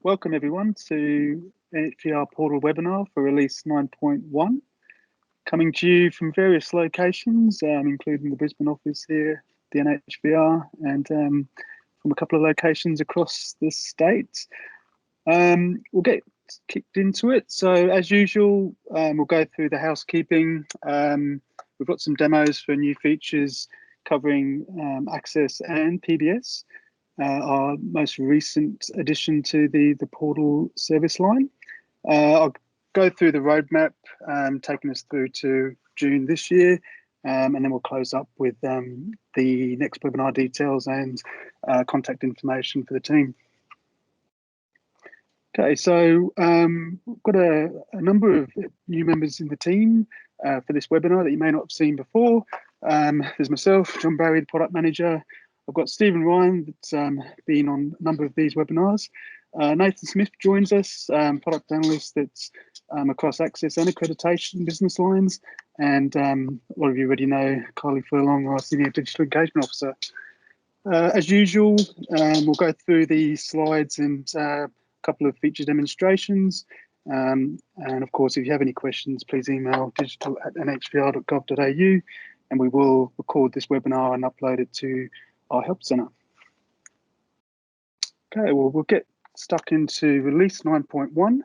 Welcome everyone to NHVR portal webinar for release 9.1, coming to you from various locations, including the Brisbane office here, the NHVR, and from a couple of locations across the state. We'll get kicked into it. So as usual, we'll go through the housekeeping. We've got some demos for new features covering Access and PBS. Our most recent addition to the portal service line. I'll go through the roadmap, taking us through to June this year, and then we'll close up with the next webinar details and contact information for the team. Okay, so we've got a number of new members in the team for this webinar that you may not have seen before. There's myself, John Barry, the product manager. I've got Stephen Ryan, that's been on a number of these webinars. Nathan Smith joins us, product analyst that's across access and accreditation business lines. And a lot of you already know Kylie Furlong, our Senior Digital Engagement Officer. As usual, we'll go through the slides and a couple of feature demonstrations. And of course, if you have any questions, please email digital@nhvr.gov.au and we will record this webinar and upload it to our help center. Okay, well, we'll get stuck into release 9.1,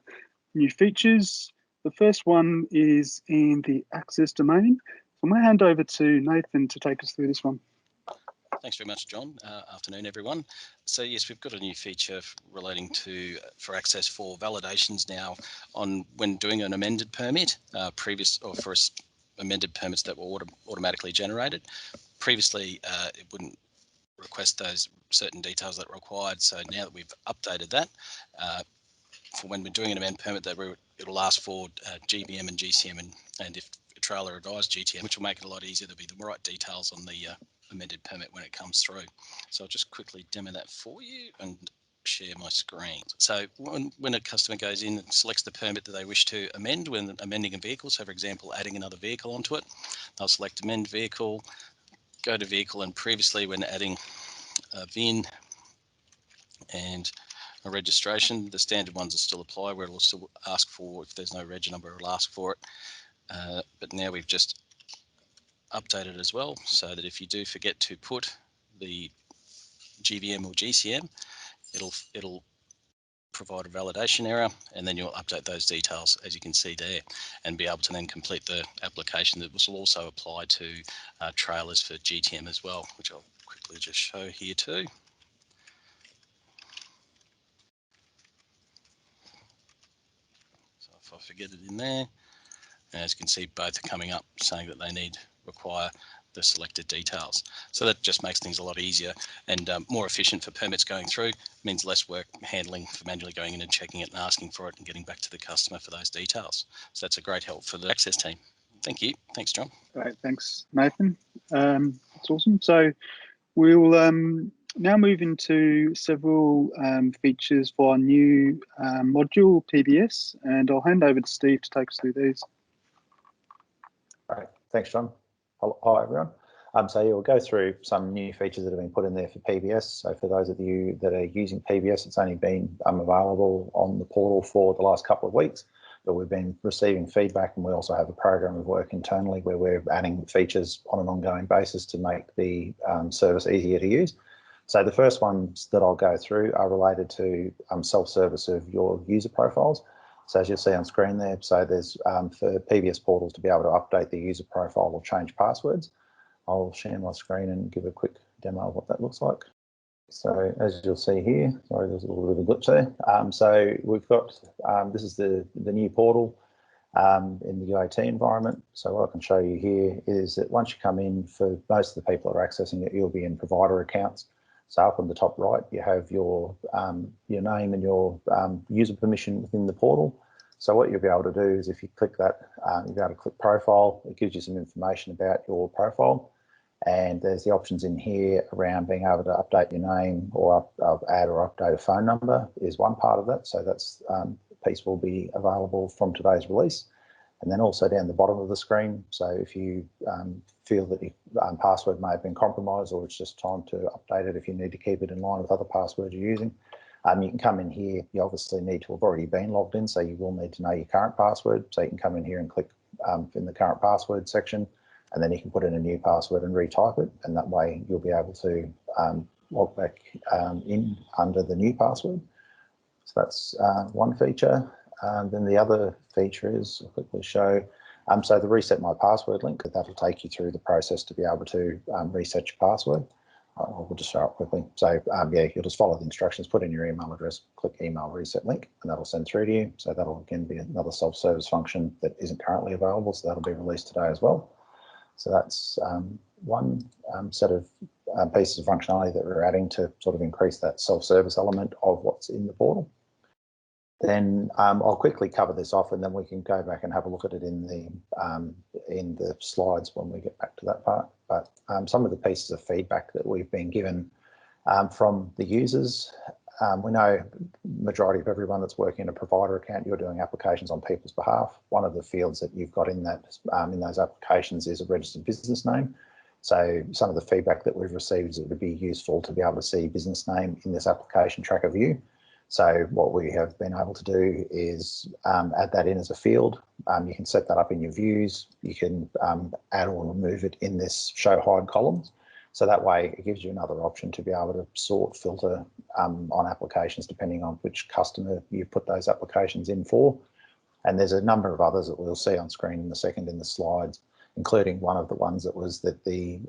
new features. The first one is in the access domain. So I'm going to hand over to Nathan to take us through this one. Thanks very much, John. Afternoon, everyone. So yes, we've got a new feature relating to for access for validations now on when doing an amended permit, for amended permits that were automatically generated. Previously, it wouldn't request those certain details that are required. So now that we've updated that, for when we're doing an amended permit, it'll ask for GBM and GCM, and if a trailer advised GTM, which will make it a lot easier to be the right details on the amended permit when it comes through. So I'll just quickly demo that for you and share my screen. So when a customer goes in and selects the permit that they wish to amend when amending a vehicle, so for example, adding another vehicle onto it, they'll select amend vehicle, go to vehicle, and previously when adding a VIN and a registration, the standard ones will still apply, where it will still ask for, if there's no reg number, it'll ask for it. But now we've just updated as well, so that if you do forget to put the GVM or GCM, it'll provide a validation error, and then you'll update those details, as you can see there, and be able to then complete the application. That will also apply to trailers for GTM as well, which I'll quickly just show here too. So if I forget it in there, and as you can see, both are coming up saying that they require the selected details. So that just makes things a lot easier and more efficient for permits going through. Means less work handling for manually going in and checking it and asking for it and getting back to the customer for those details. So that's a great help for the access team. Thank you. Thanks, John. Great, thanks, Nathan. That's awesome. So we'll now move into several features for our new module, PBS, and I'll hand over to Steve to take us through these. All right, thanks, John. Hi, everyone. So yeah, we'll go through some new features that have been put in there for PBS. So for those of you that are using PBS, it's only been available on the portal for the last couple of weeks, but we've been receiving feedback, and we also have a program of work internally where we're adding features on an ongoing basis to make the service easier to use. So the first ones that I'll go through are related to self-service of your user profiles. So as you'll see on screen there, so there's for PBS portals to be able to update the user profile or change passwords. I'll share my screen and give a quick demo of what that looks like. So as you'll see here, sorry, there's a little bit of a glitch there. So we've got, this is the new portal in the UAT environment. So what I can show you here is that once you come in, for most of the people that are accessing it, you'll be in provider accounts. So up on the top right, you have your name and your user permission within the portal. So what you'll be able to do is if you click that, you'll be able to click profile. It gives you some information about your profile. And there's the options in here around being able to update your name or add or update a phone number is one part of that. So that's piece will be available from today's release. And then also down the bottom of the screen, so if you feel that your password may have been compromised, or it's just time to update it if you need to keep it in line with other passwords you're using, You can come in here. You obviously need to have already been logged in, so you will need to know your current password. So you can come in here and click in the current password section, and then you can put in a new password and retype it, and that way you'll be able to log back in under the new password. So that's one feature. Then the other feature is, I'll quickly show, so the reset my password link, that'll take you through the process to be able to reset your password. We'll just show it quickly. So yeah, you'll just follow the instructions, put in your email address, click email reset link, and that'll send through to you. So that'll again be another self-service function that isn't currently available. So that'll be released today as well. So that's one set of pieces of functionality that we're adding to sort of increase that self-service element of what's in the portal. Then I'll quickly cover this off, and then we can go back and have a look at it in the slides when we get back to that part. But some of the pieces of feedback that we've been given from the users, we know majority of everyone that's working in a provider account, you're doing applications on people's behalf. One of the fields that you've got in that in those applications is a registered business name. So some of the feedback that we've received is it would be useful to be able to see business name in this application tracker view. So what we have been able to do is add that in as a field. You can set that up in your views. You can add or remove it in this show hide columns. So that way it gives you another option to be able to sort, filter on applications depending on which customer you put those applications in for. And there's a number of others that we'll see on screen in a second in the slides, including one of the ones that was that the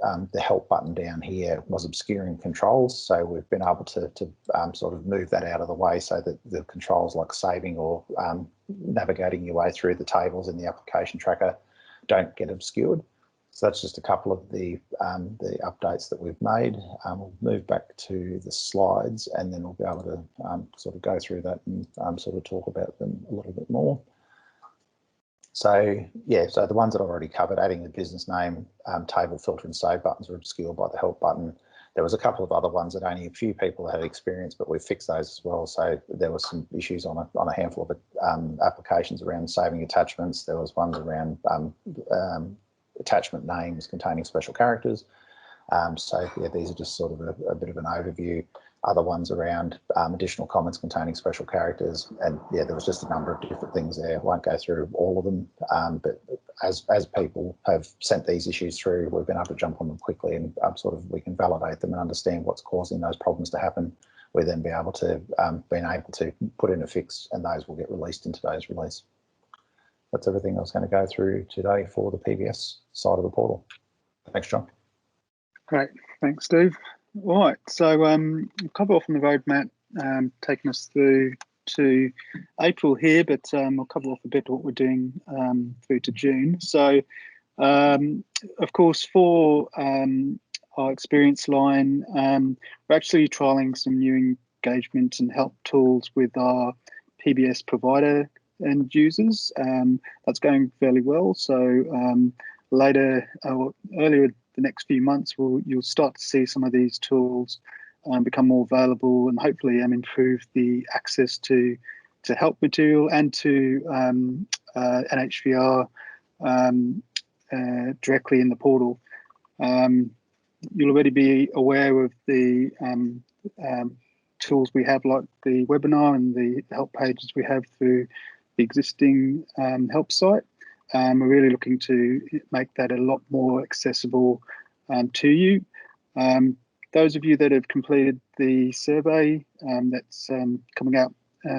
help button down here was obscuring controls. So we've been able to sort of move that out of the way so that the controls like saving or navigating your way through the tables in the application tracker don't get obscured. So that's just a couple of the updates that we've made. We'll move back to the slides, and then we'll be able to sort of go through that and sort of talk about them a little bit more. So yeah, so the ones that I've already covered, adding the business name, table filter and save buttons are obscured by the help button. There was a couple of other ones that only a few people had experience, but we've fixed those as well. So there were some issues on a handful of applications around saving attachments. There was one around attachment names containing special characters. So yeah, these are just sort of a bit of an overview. Other ones around additional comments containing special characters, and yeah, there was just a number of different things there. I won't go through all of them, but as people have sent these issues through, we've been able to jump on them quickly and sort of we can validate them and understand what's causing those problems to happen. We'll then be able to put in a fix, and those will get released in today's release. That's everything I was going to go through today for the PBS side of the portal. Thanks, John. Great, thanks, Steve. All right, so we'll cover off on the roadmap, taking us through to April here, but I'll cover off a bit what we're doing through to June. So, of course, for our experience line, we're actually trialling some new engagement and help tools with our PBS provider end users. That's going fairly well. So later, earlier the next few months, you'll start to see some of these tools become more available and hopefully improve the access to help material and to NHVR directly in the portal. You'll already be aware of the tools we have, like the webinar and the help pages we have through the existing help site. We're really looking to make that a lot more accessible to you. Those of you that have completed the survey that's coming out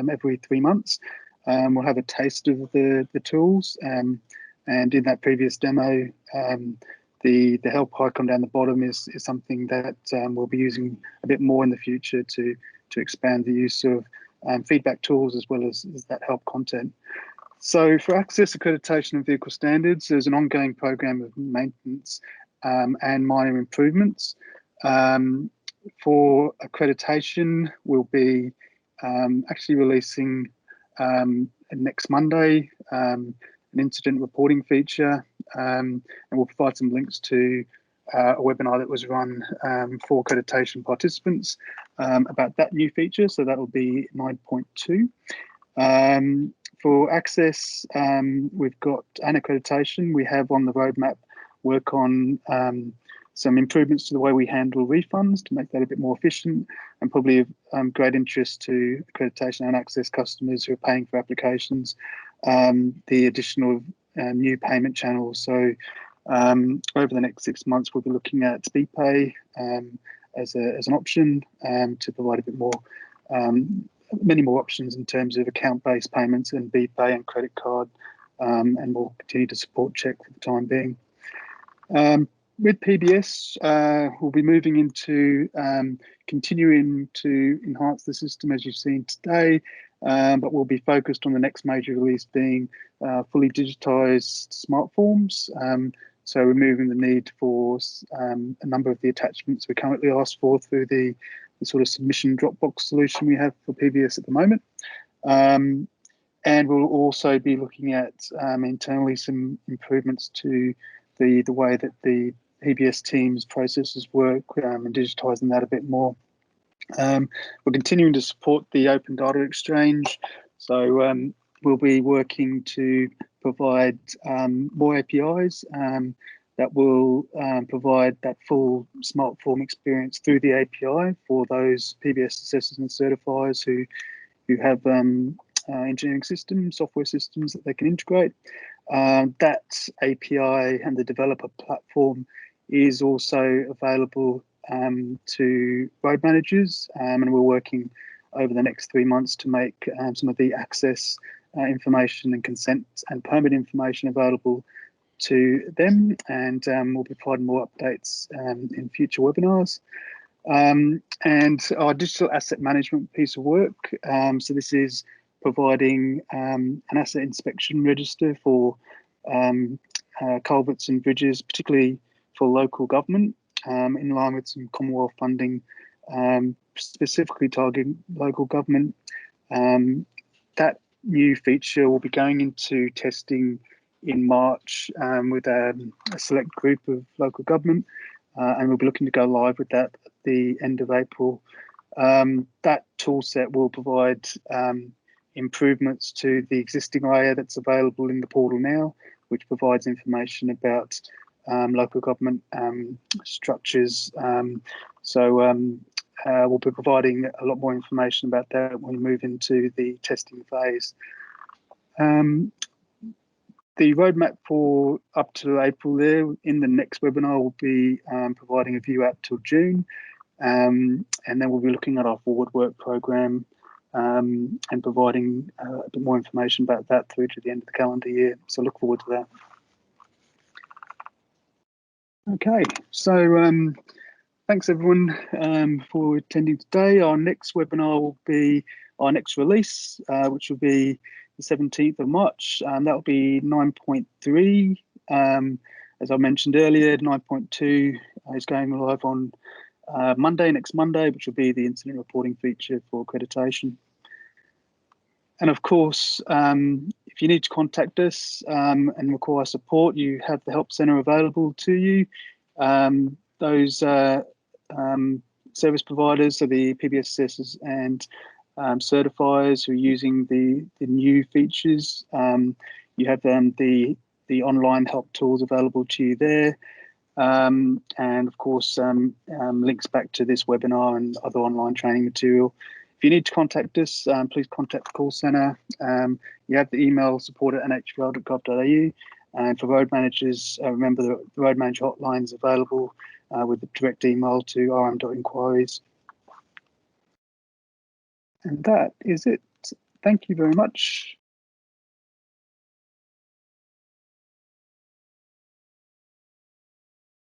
every 3 months will have a taste of the tools. And in that previous demo, the help icon down the bottom is something that we'll be using a bit more in the future to expand the use of feedback tools as well as that help content. So for access, accreditation and vehicle standards, there's an ongoing program of maintenance and minor improvements. For accreditation, we'll be actually releasing next Monday an incident reporting feature, and we'll provide some links to a webinar that was run for accreditation participants about that new feature. So that'll be 9.2. For access, we've got an accreditation. We have on the roadmap work on some improvements to the way we handle refunds to make that a bit more efficient, and probably of great interest to accreditation and access customers who are paying for applications, the additional new payment channels. So over the next 6 months, we'll be looking at BPay as an option to provide a bit more, many more options in terms of account-based payments and BPay and credit card, and we'll continue to support check for the time being. With PBS, we'll be moving into continuing to enhance the system as you've seen today, but we'll be focused on the next major release being fully digitized smart forms. So removing the need for a number of the attachments we currently ask for through the sort of submission Dropbox solution we have for PBS at the moment. And we'll also be looking at internally some improvements to the way that the PBS team's processes work, and digitising that a bit more. We're continuing to support the Open Data Exchange, so we'll be working to provide more APIs that will provide that full smart form experience through the API for those PBS assessors and certifiers who have engineering systems, software systems that they can integrate. That API and the developer platform is also available to road managers, and we're working over the next 3 months to make some of the access information and consent and permit information available to them, and we'll be providing more updates in future webinars. And our digital asset management piece of work, so this is providing an asset inspection register for culverts and bridges, particularly for local government, in line with some Commonwealth funding, specifically targeting local government. That new feature will be going into testing in March with a select group of local government, and we'll be looking to go live with that at the end of April. That tool set will provide improvements to the existing layer that's available in the portal now, which provides information about local government structures. We'll be providing a lot more information about that when we move into the testing phase. The roadmap for up to April there, in the next webinar, we'll be providing a view out till June, and then we'll be looking at our forward work program and providing a bit more information about that through to the end of the calendar year. So look forward to that. Okay, so thanks everyone for attending today. Our next webinar will be our next release, which will be the 17th of March, and that will be 9.3. As I mentioned earlier, 9.2 is going live on next Monday, which will be the incident reporting feature for accreditation. And of course, if you need to contact us and require support, you have the Help Centre available to you. Those service providers, so the PBS assessors and certifiers who are using the new features, you have the online help tools available to you there, and of course links back to this webinar and other online training material. If you need to contact us, please contact the call centre. You have the email support@nhvr.gov.au, and for road managers, remember the road manager hotline is available with the direct email to rm.inquiries. And that is it. Thank you very much.